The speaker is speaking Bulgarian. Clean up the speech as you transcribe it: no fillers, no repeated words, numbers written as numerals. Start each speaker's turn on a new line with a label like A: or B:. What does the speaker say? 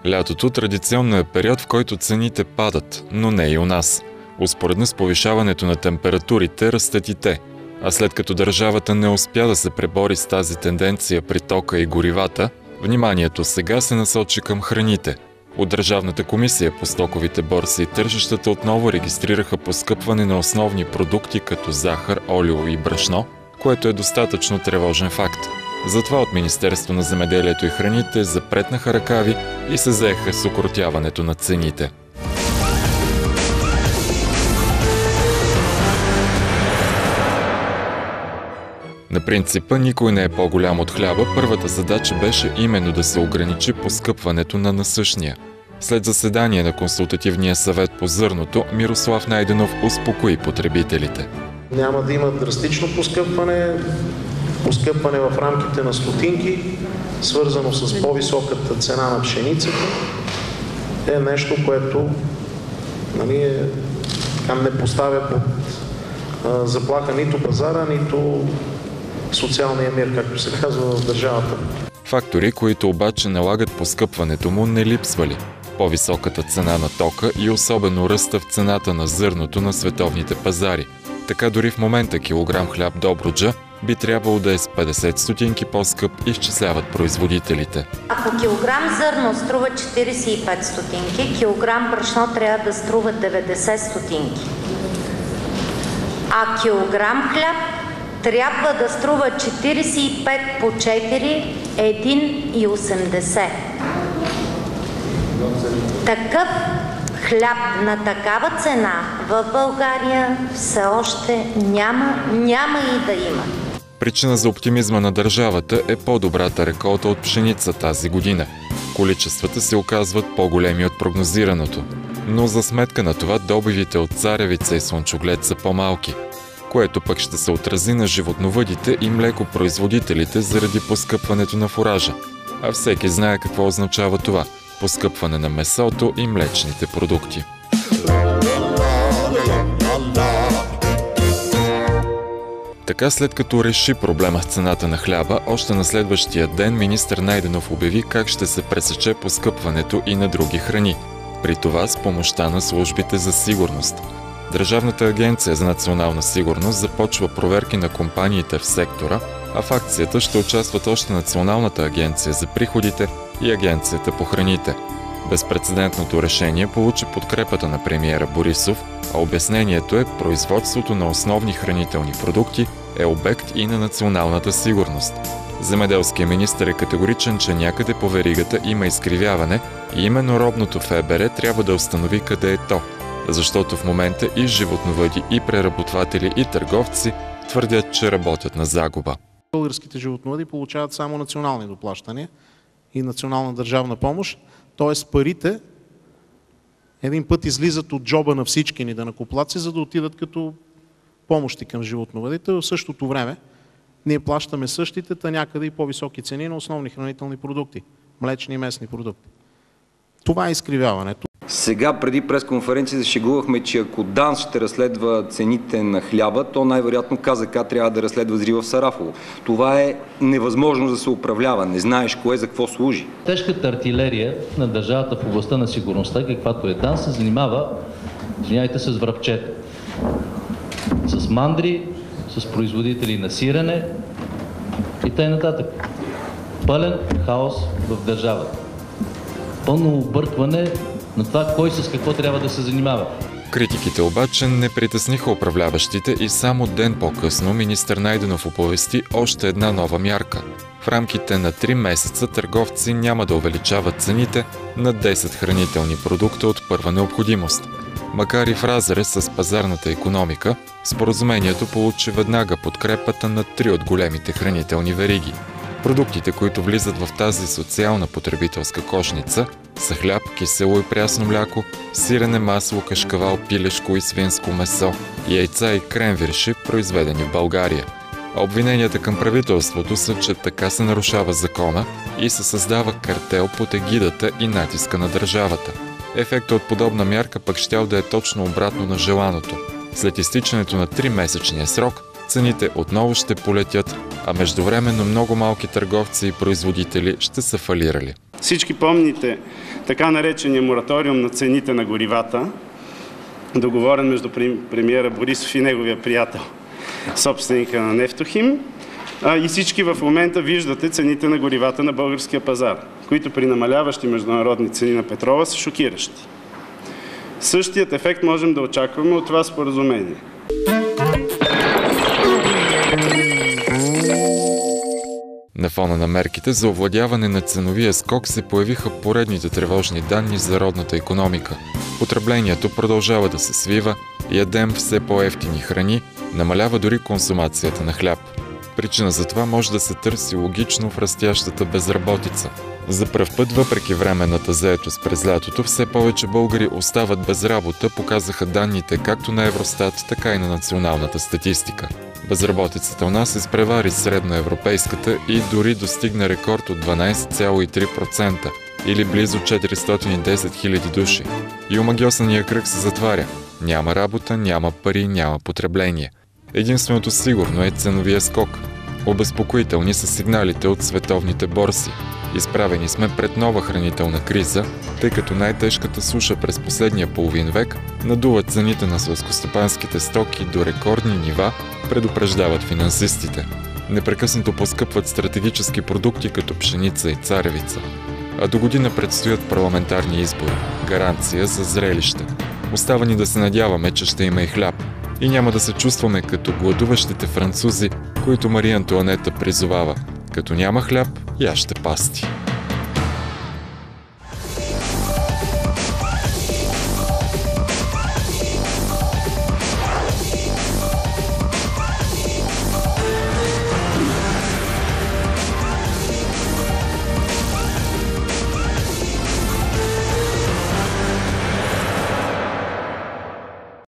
A: Лятото традиционно е период, в който цените падат, но не и у нас. Успоредно с повишаването на температурите растат и те. А след като държавата не успя да се пребори с тази тенденция при тока и горивата, вниманието сега се насочи към храните. От Държавната комисия по стоковите борси и тържищата отново регистрираха поскъпване на основни продукти като захар, олио и брашно, което е достатъчно тревожен факт. Затова от Министерство на земеделието и храните запретнаха ръкави и се заеха с укротяването на цените. На принципа никой не е по-голям от хляба, първата задача беше именно да се ограничи поскъпването на насъщния. След заседание на Консултативния съвет по зърното, Мирослав Найденов успокои потребителите.
B: Няма да има драстично поскъпване в рамките на стотинки, свързано с по-високата цена на пшеницата. Е нещо, което не поставя под заплаха нито пазара, нито социалния мир, както се казва в държавата.
A: Фактори, които обаче налагат поскъпването му, не липсвали. По-високата цена на тока и особено ръста в цената на зърното на световните пазари. Така дори в момента килограм хляб Добруджа би трябвало да е с 50 стотинки по-скъп, изчисляват производителите.
C: Ако килограм зърно струва 45 стотинки, килограм брашно трябва да струва 90 стотинки. А килограм хляб трябва да струва 45 по 4, 1,80. Такъв хляб на такава цена в България все още няма и да има.
A: Причина за оптимизма на държавата е по-добрата реколта от пшеница тази година. Количествата се оказват по-големи от прогнозираното. Но за сметка на това добивите от царевица и слънчоглед са по-малки, което пък ще се отрази на животновъдите и млекопроизводителите заради поскъпването на фуража. А всеки знае какво означава това – поскъпване на месото и млечните продукти. Така, след като реши проблема с цената на хляба, още на следващия ден министър Найденов обяви как ще се пресече поскъпването и на други храни. При това с помощта на службите за сигурност. Държавната агенция за национална сигурност започва проверки на компаниите в сектора, а в акцията ще участват още Националната агенция за приходите и Агенцията по храните. Безпрецедентното решение получи подкрепата на премиера Борисов, а обяснението е, производството на основни хранителни продукти е обект и на националната сигурност. Земеделският министър е категоричен, че някъде по веригата има изкривяване и именно робното ФБР трябва да установи къде е то, защото в момента и животновъди, и преработватели, и търговци твърдят, че работят на загуба.
B: Българските животновъди получават само национални доплащания и национална държавна помощ, т.е. парите един път излизат от джоба на всички ни данъкоплатци, за да отидат като помощи към животновъдите. В същото време ние плащаме същите, та някъде и по-високи цени на основни хранителни продукти, млечни и месни продукти. Това е изкривяването.
D: Сега, преди пресконференцията, шегувахме, че ако ДАНС ще разследва цените на хляба, то най-вероятно КЗК трябва да разследва взрива в Сарафово. Това е невъзможно да се управлява. Не знаеш кое за какво служи.
E: Тежката артилерия на държавата в областта на сигурността, каквато е ДАНС, се занимава, с връбчета, с мандри, с производители на сирене и т.н. Пълен хаос в държавата. Пълно объркване на това кой с какво трябва да се занимава.
A: Критиките обаче не притесниха управляващите и само ден по-късно министър Найденов оповести още една нова мярка. В рамките на 3 месеца търговци няма да увеличават цените на 10 хранителни продукта от първа необходимост. Макар и в разрез с пазарната икономика, споразумението получи веднага подкрепата на 3 от големите хранителни вериги. Продуктите, които влизат в тази социална потребителска кошница, са хляб, кисело и прясно мляко, сирене, масло, кашкавал, пилешко и свинско месо, яйца и кренвирши, произведени в България. А обвиненията към правителството са, че така се нарушава закона и се създава картел под егидата и натиска на държавата. Ефектът от подобна мярка пък щял да е точно обратно на желаното. След изтичането на 3-месечния срок, цените отново ще полетят, а междувременно много малки търговци и производители ще са фалирали.
F: Всички помните така наречения мораториум на цените на горивата, договорен между премиера Борисов и неговия приятел, собственика на Нефтохим. И всички в момента виждате цените на горивата на българския пазар, които при намаляващи международни цени на петрола са шокиращи. Същият ефект можем да очакваме от това споразумение.
A: На фона на мерките за овладяване на ценовия скок се появиха поредните тревожни данни за родната икономика. Потреблението продължава да се свива, ядем все по-евтини храни, намалява дори консумацията на хляб. Причина за това може да се търси логично в растящата безработица. За пръв път, въпреки временната заетост през лятото, все повече българи остават без работа, показаха данните както на Евростат, така и на националната статистика. Безработицата у нас изпревари средноевропейската и дори достигна рекорд от 12,3% или близо 410 000 души. И омагьосания кръг се затваря. Няма работа, няма пари, няма потребление. Единственото сигурно е ценовия скок. Обезпокоителни са сигналите от световните борси. Изправени сме пред нова хранителна криза, тъй като най-тежката суша през последния половин век надува цените на селскостопанските стоки до рекордни нива, предупреждават финансистите. Непрекъснато поскъпват стратегически продукти като пшеница и царевица. А до година предстоят парламентарни избори. Гаранция за зрелище. Остава ни да се надяваме, че ще има и хляб. И няма да се чувстваме като гладуващите французи, които Мария Антоанета призовава: като няма хляб, яще пасти.